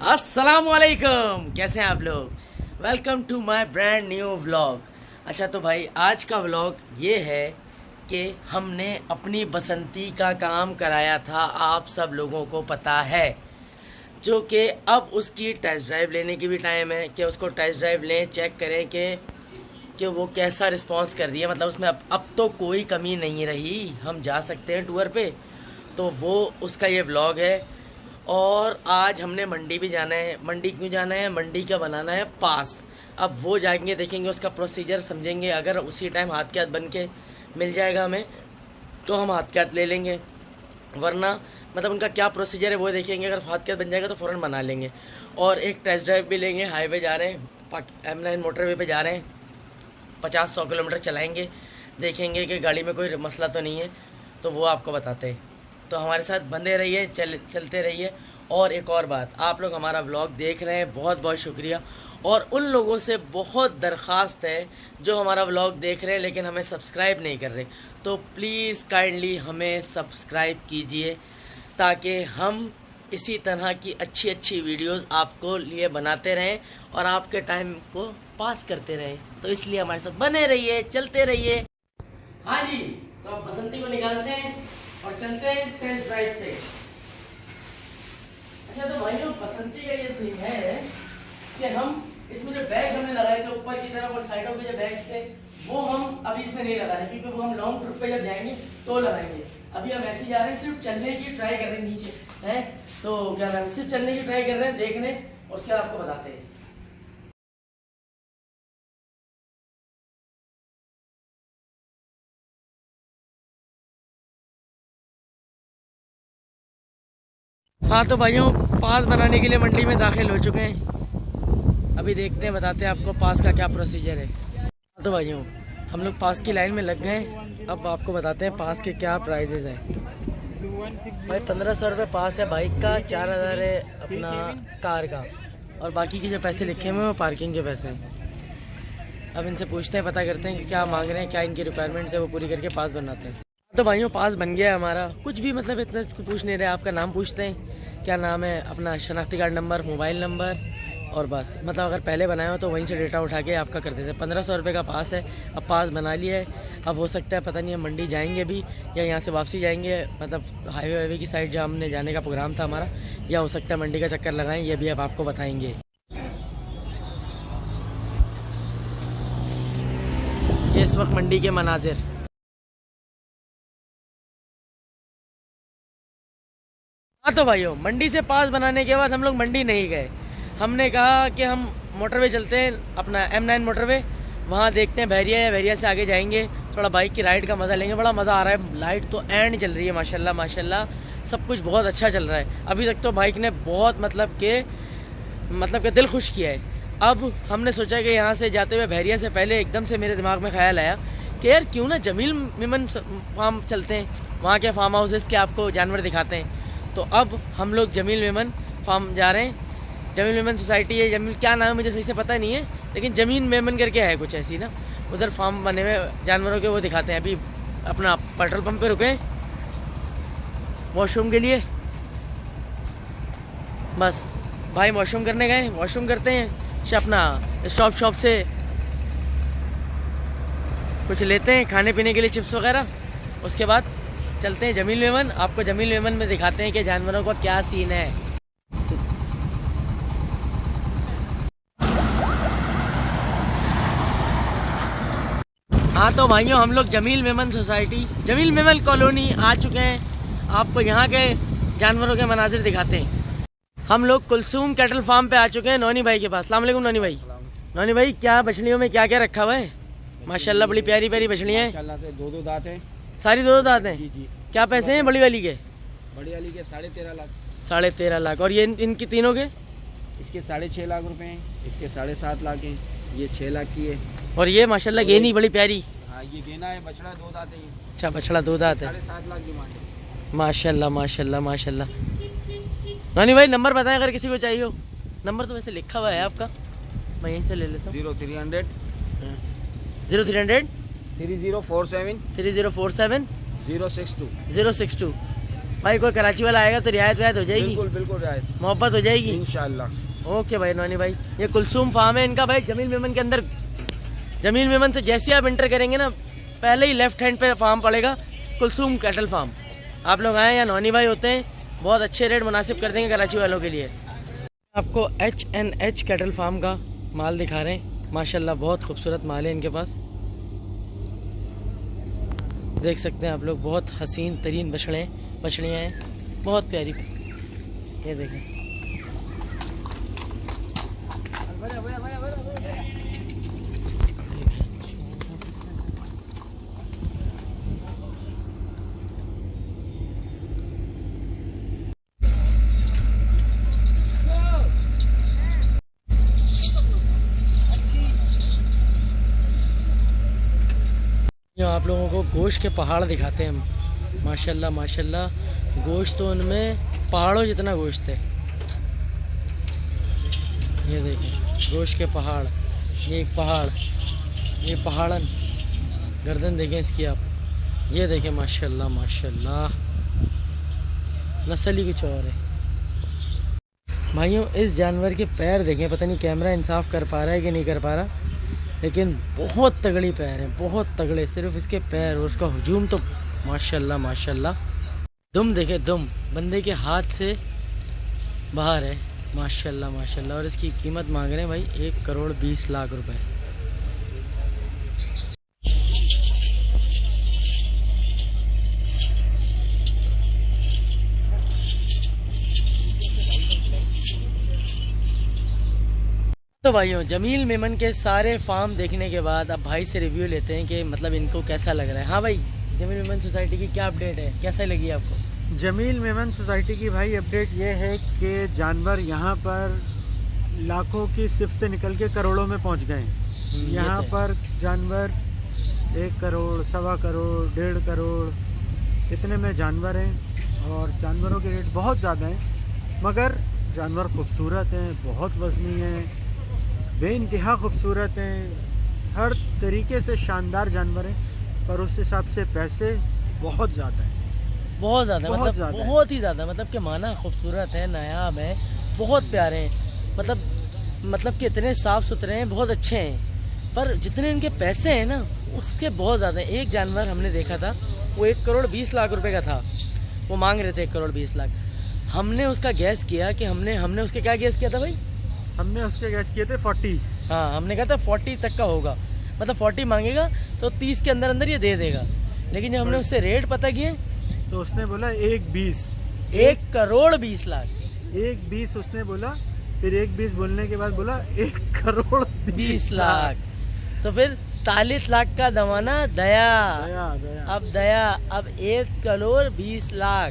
अस्सलामुअलैकुम, कैसे हैं आप लोग। Welcome to my brand new vlog. अच्छा तो भाई आज का व्लॉग ये है कि हमने अपनी बसंती का काम कराया था, आप सब लोगों को पता है, जो कि अब उसकी टेस्ट ड्राइव लेने की भी टाइम है कि उसको टेस्ट ड्राइव लें, चेक करें कि वो कैसा रिस्पांस कर रही है। मतलब उसमें अब तो कोई कमी नहीं रही, हम जा सकते हैं टूर पे। तो वो उसका ये व्लॉग है। और आज हमने मंडी भी जाना है। मंडी क्यों जाना है? मंडी का बनाना है पास। अब वो जाएंगे, देखेंगे उसका प्रोसीजर, समझेंगे। अगर उसी टाइम हाथ के हाथ बन के मिल जाएगा हमें तो हम हाथ के हाथ ले लेंगे, वरना मतलब उनका क्या प्रोसीजर है वो देखेंगे। अगर हाथ के हाथ बन जाएगा तो फ़ौरन बना लेंगे। और एक टेस्ट ड्राइव भी लेंगे। हाईवे जा रहे हैं, M9 मोटरवे पे जा रहे हैं, 50-100 किलोमीटर चलाएंगे, देखेंगे कि गाड़ी में कोई मसला तो नहीं है, तो वो आपको बताते हैं। तो हमारे साथ बंधे रहिए, चलते रहिए। और एक और बात, आप लोग हमारा व्लॉग देख रहे हैं, बहुत बहुत शुक्रिया। और उन लोगों से बहुत दरख्वास्त है जो हमारा व्लॉग देख रहे हैं लेकिन हमें सब्सक्राइब नहीं कर रहे, तो प्लीज़ काइंडली हमें सब्सक्राइब कीजिए ताकि हम इसी तरह की अच्छी अच्छी वीडियोस आपको लिए बनाते रहें और आपके टाइम को पास करते रहें। तो इसलिए हमारे साथ बने रहिए, चलते रहिए। हाँ जी, तो अब बसंती को निकालते हैं और चलते हैं टेस्ट ड्राइव पे। अच्छा तो भाइयों, बसंती का ये सीन है कि हम इसमें जो बैग हमने लगाए थे ऊपर की तरफ और साइडों पे जो बैग्स थे वो हम अभी इसमें नहीं लगा रहे, क्योंकि वो हम लॉन्ग ट्रिप पे जब जाएंगे तो लगाएंगे। अभी हम ऐसे जा रहे हैं, सिर्फ चलने की ट्राई कर रहे हैं, नीचे है तो क्या नाम है, सिर्फ चलने की ट्राई कर रहे हैं, देखने, उसके बाद आपको बताते हैं। हाँ तो भाइयों, पास बनाने के लिए मंडी में दाखिल हो चुके हैं। अभी देखते हैं, बताते हैं आपको पास का क्या प्रोसीजर है। हाँ तो भाइयों, हम लोग पास की लाइन में लग गए। अब आपको बताते हैं पास के क्या प्राइजेज हैं। भाई 1500 रुपये पास है बाइक का, 4000 है अपना कार का, और बाकी के जो पैसे लिखे हुए हैं वो पार्किंग के पैसे हैं। अब इनसे पूछते हैं, पता करते हैं कि क्या मांग रहे हैं, क्या इनकी रिक्वायरमेंट्स है, वो पूरी करके पास बनाते हैं। तो भाइयों पास बन गया है हमारा। कुछ भी मतलब इतना पूछ नहीं रहे, आपका नाम पूछते हैं, क्या नाम है, अपना शनाख्ती कार्ड नंबर, मोबाइल नंबर, और बस। मतलब अगर पहले बनाया हो तो वहीं से डेटा उठा के आपका कर देते हैं। 1500 रुपये का पास है। अब पास बना लिया है, अब हो सकता है पता नहीं हम मंडी जाएंगे भी या यहाँ से वापसी जाएंगे, मतलब हाईवे की साइड जहाँ हमने जाने का प्रोग्राम था हमारा, या हो सकता है मंडी का चक्कर लगाएं, ये भी अब आपको बताएंगे। ये इस वक्त मंडी के मनाजिर। हाँ तो भाइयों, मंडी से पास बनाने के बाद हम लोग मंडी नहीं गए। हमने कहा कि हम मोटरवे चलते हैं, अपना M9 मोटरवे, वहाँ देखते हैं बहरिया, या बहरिया से आगे जाएंगे, थोड़ा बाइक की राइड का मज़ा लेंगे। बड़ा मज़ा आ रहा है, लाइट तो एंड चल रही है, माशाल्लाह माशाल्लाह, सब कुछ बहुत अच्छा चल रहा है। अभी तक तो बाइक ने बहुत मतलब के दिल खुश किया है। अब हमने सोचा कि यहाँ से जाते हुए बहरिया से पहले एकदम से मेरे दिमाग में ख्याल आया कि यार क्यों ना जमील मेमन फार्म चलते हैं, वहाँ के फार्म हाउसेस के आपको जानवर दिखाते हैं। तो अब हम लोग जमील मेमन फार्म जा रहे हैं। जमील मेमन सोसाइटी है, जमील क्या नाम है मुझे सही से पता नहीं है, लेकिन जमीन मेमन करके है कुछ ऐसी ना, उधर फार्म बने हुए जानवरों के, वो दिखाते हैं। अभी अपना पेट्रोल पंप पे रुके वॉशरूम के लिए, बस भाई वॉशरूम करने गए, वॉशरूम करते हैं, अपना शॉप से कुछ लेते हैं खाने पीने के लिए, चिप्स वगैरह। उसके बाद चलते हैं जमील मेमन। आपको जमील मेमन में दिखाते हैं कि जानवरों का क्या सीन है। हाँ तो भाइयों, हम लोग जमील मेमन सोसाइटी, जमील मेमन कॉलोनी आ चुके हैं। आपको यहाँ के जानवरों के मनाजिर दिखाते हैं। हम लोग कुलसूम कैटल फार्म पे आ चुके हैं, नौनी भाई के पास। अस्सलाम वालेकुम नौनी भाई। नौनी भाई, क्या बछड़ियों में क्या क्या रखा हुआ है? माशाल्लाह बड़ी प्यारी प्यारी बछड़ियाँ हैं। माशाल्लाह से 2-2 दांत हैं। सारी 2-2 दांत हैं? जी जी। क्या पैसे हैं बड़ी वाली के? बड़ी वाली के 13.5 लाख। 13.5 लाख। और ये इनकी तीनों के? इसके 6.5 लाख रुपए हैं, इसके 7.5 लाख हैं, ये 6 लाख की है। और ये माशाल्लाह गेनी बड़ी प्यारी। हाँ ये गेना है, बछड़ा 2 दांत है। अच्छा, बछड़ा 2 दांत है। 7.5 लाख डिमांड है। माशाल्लाह माशाल्लाह माशाल्लाह। नौनी भाई नंबर बताएं अगर किसी को चाहिए हो। नंबर तो वैसे लिखा हुआ है आपका, मैं यहीं से ले लेता हूँ। 0300 0300 3047 3047 062। 062। भाई कोई कराची वाला आएगा तो रियायत वियायत हो जाएगी? बिल्कुल बिल्कुल रियायत, मोहब्बत हो जाएगी इंशाल्लाह। ओके भाई नौनी भाई, ये कुलसूम फार्म है इनका भाई, जमील मेमन के अंदर। जमील मेमन से जैसे आप एंटर करेंगे ना, पहले ही लेफ्ट हैंड पे फार्म पड़ेगा, कुलसूम कैटल फार्म। आप लोग आए, या नौनी भाई होते हैं, बहुत अच्छे रेट मुनासिब कर देंगे कराची वालों के लिए। आपको H&H कैटल फार्म का माल दिखा रहे हैं, माशाल्लाह बहुत खूबसूरत माल है इनके पास। देख सकते हैं आप लोग, बहुत हसीन तरीन बछड़ियाँ हैं, बहुत प्यारी। ये देखें, आप लोगों को गोश्त के पहाड़ दिखाते हैं हम। माशाल्लाह माशाल्लाह, गोश्त तो उनमें पहाड़ों जितना गोश्त है। ये देखें गोश्त के पहाड़, ये एक पहाड़, ये पहाड़न गर्दन देखें इसकी आप। ये देखें माशाल्लाह माशाल्लाह, नस्ल ही कुछ और है भाइयों। इस जानवर के पैर देखें, पता नहीं कैमरा इंसाफ कर पा रहा है कि नहीं कर पा रहा, लेकिन बहुत तगड़ी पैर हैं, बहुत तगड़े। सिर्फ इसके पैर और उसका हुजूम तो माशाल्लाह माशाल्लाह। दुम देखे, दुम बंदे के हाथ से बाहर है, माशाल्लाह माशाल्लाह। और इसकी कीमत मांग रहे हैं भाई 1,20,00,000 रुपए। तो भाइयों, जमील मेमन के सारे फार्म देखने के बाद अब भाई से रिव्यू लेते हैं कि मतलब इनको कैसा लग रहा है। हाँ भाई, जमील मेमन सोसाइटी की क्या अपडेट है, कैसा लगी आपको? जमील मेमन सोसाइटी की भाई अपडेट ये है कि जानवर यहाँ पर लाखों की सिफ्त से निकल के करोड़ों में पहुँच गए हैं। यहाँ पर जानवर 1 करोड़, 1.25 करोड़, 1.5 करोड़ इतने में जानवर हैं, और जानवरों के रेट बहुत ज़्यादा हैं, मगर जानवर खूबसूरत हैं, बहुत वज़नी हैं, बेइंतहा खूबसूरत हैं, हर तरीके से शानदार जानवर हैं, पर उस हिसाब से पैसे बहुत ज़्यादा हैं, बहुत ज़्यादा, मतलब बहुत ही ज़्यादा, मतलब कि माना खूबसूरत है, नायाब है, बहुत प्यारे हैं, मतलब कि इतने साफ़ सुथरे हैं, बहुत अच्छे हैं, पर जितने इनके पैसे हैं ना उसके बहुत ज़्यादा हैं। एक जानवर हमने देखा था, वो 1,20,00,000 रुपए का था, वो मांग रहे थे 1,20,00,000। हमने उसका गैस किया कि हमने उसके क्या गैस किया था भाई? हमने उसके गैस किए थे 40। हाँ, हमने कहा था 40 तक का होगा, मतलब 40 मांगेगा तो 30 के अंदर अंदर ये दे देगा। लेकिन जब हमने उससे रेट पता किए तो उसने बोला 1,20,00,000, 1,20,00,000। 1,20,00,000 उसने बोला, फिर 1,20,00,000 बोलने के बाद बोला 1,20,00,000। तो फिर 40,00,000 का जमाना दया, अब दया, अब 1,20,00,000।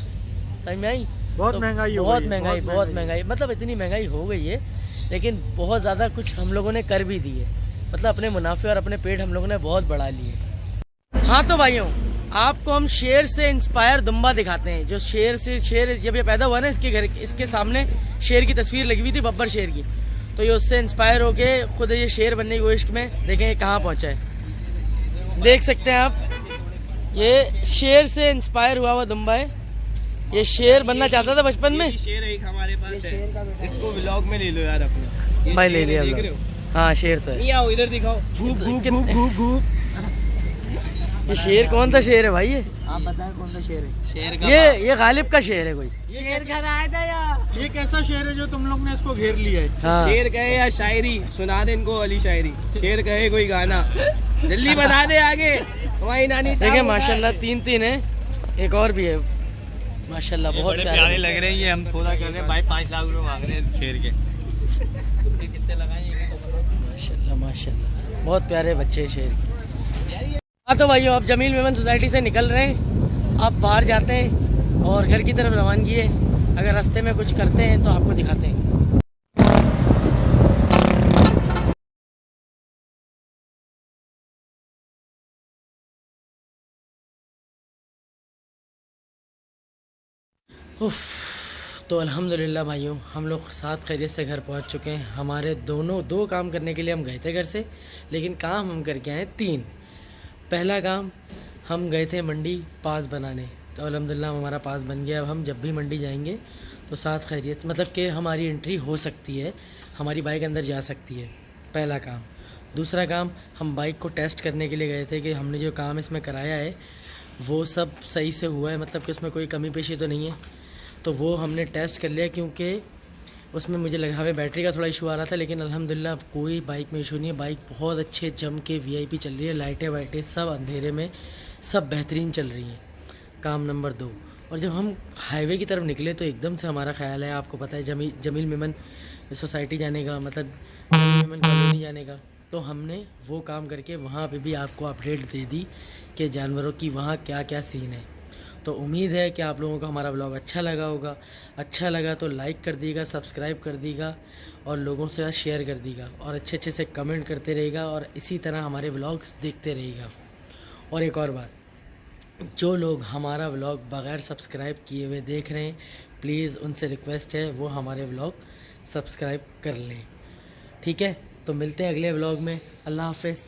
समझ में आई? बहुत महंगाई, बहुत महंगाई, मतलब इतनी महंगाई हो गई है, लेकिन बहुत ज़्यादा कुछ हम लोगों ने कर भी दी है, मतलब अपने मुनाफे और अपने पेट हम लोगों ने बहुत बढ़ा लिए। हाँ तो भाइयों, आपको हम शेर से इंस्पायर दुम्बा दिखाते हैं। जो शेर जब ये पैदा हुआ ना, इसके सामने शेर की तस्वीर लगी हुई थी, बब्बर शेर की, तो ये उससे इंस्पायर होके खुद ये शेर बनने की कोशिश में, देखें ये कहाँ पहुँचा है, देख सकते हैं आप, ये शेर से इंस्पायर हुआ हुआ दुम्बा है। ये शेर बनना चाहता था बचपन में। शेर एक हमारे पास है, इसको व्लॉग में ले लो यार अपने भाई, ले लिया। हाँ शेर तो है, आओ इधर दिखाओ, घूप। ये शेर कौन सा शेर है भाई? ये आप बताएं कौन सा शेर है? शेर का ये गालिब का शेर है कोई। शेर घर आया था यार, ये कैसा शेर है जो तुम लोग ने इसको घेर लिया है? हाँ। शेर कहे या शायरी सुना दे इनको, अली शायरी। शेर कहे कोई गाना, जल्दी बता दे आगे। हमारी नानी देखिए माशाल्लाह 3 है, एक और भी है माशाल्लाह, बहुत प्यारे लग रहे हैं। ये हम सौदा कर रहे हैं भाई, 5 लाख रुपए मांग रहे हैं शेर के। कितने लगाएंगे? माशाल्लाह माशाल्लाह, बहुत प्यारे बच्चे शेर के। हाँ तो भाइयों, अब जमील मेमन सोसाइटी से निकल रहे हैं, आप बाहर जाते हैं और घर की तरफ रवानगी है। अगर रास्ते में कुछ करते हैं तो आपको दिखाते हैं। उफ, तो अल्हम्दुलिल्लाह भाइयों, हम लोग साथ खैरियत से घर पहुंच चुके हैं। हमारे दो काम करने के लिए हम गए थे घर से, लेकिन काम हम करके आए 3। पहला काम, हम गए थे मंडी पास बनाने, तो अल्हम्दुलिल्लाह हमारा पास बन गया। अब हम जब भी मंडी जाएंगे तो साथ खैरियत, मतलब कि हमारी एंट्री हो सकती है, हमारी बाइक अंदर जा सकती है, पहला काम। दूसरा काम, हम बाइक को टेस्ट करने के लिए गए थे कि हमने जो काम इसमें कराया है वो सब सही से हुआ है, मतलब कि उसमें कोई कमी पेशी तो नहीं है। तो वो हमने टेस्ट कर लिया, क्योंकि उसमें मुझे लगा हमें बैटरी का थोड़ा इशू आ रहा था, लेकिन अल्हम्दुलिल्लाह कोई बाइक में इशू नहीं है। बाइक बहुत अच्छे जम के वीआईपी चल रही है, लाइटें वाइटें सब अंधेरे में सब बेहतरीन चल रही हैं। काम नंबर 2, और जब हम हाईवे की तरफ निकले तो एकदम से हमारा ख्याल है, आपको पता है, जमील मेमन सोसाइटी जाने का, मतलब जमील मेमन कॉलोनी जाने का। तो हमने वो काम करके वहाँ पे भी आपको अपडेट दे दी कि जानवरों की वहाँ क्या क्या सीन है। तो उम्मीद है कि आप लोगों को हमारा ब्लॉग अच्छा लगा होगा। अच्छा लगा तो लाइक कर दीजिएगा, सब्सक्राइब कर दीजिएगा और लोगों से शेयर कर दीजिएगा, और अच्छे अच्छे से कमेंट करते रहेगा, और इसी तरह हमारे ब्लॉग्स देखते रहेगा। और एक और बात, जो लोग हमारा व्लॉग बग़ैर सब्सक्राइब किए हुए देख रहे हैं, प्लीज़ उनसे रिक्वेस्ट है वो हमारे व्लॉग सब्सक्राइब कर लें, ठीक है। तो मिलते हैं अगले व्लॉग में। अल्लाह हाफ़िज़।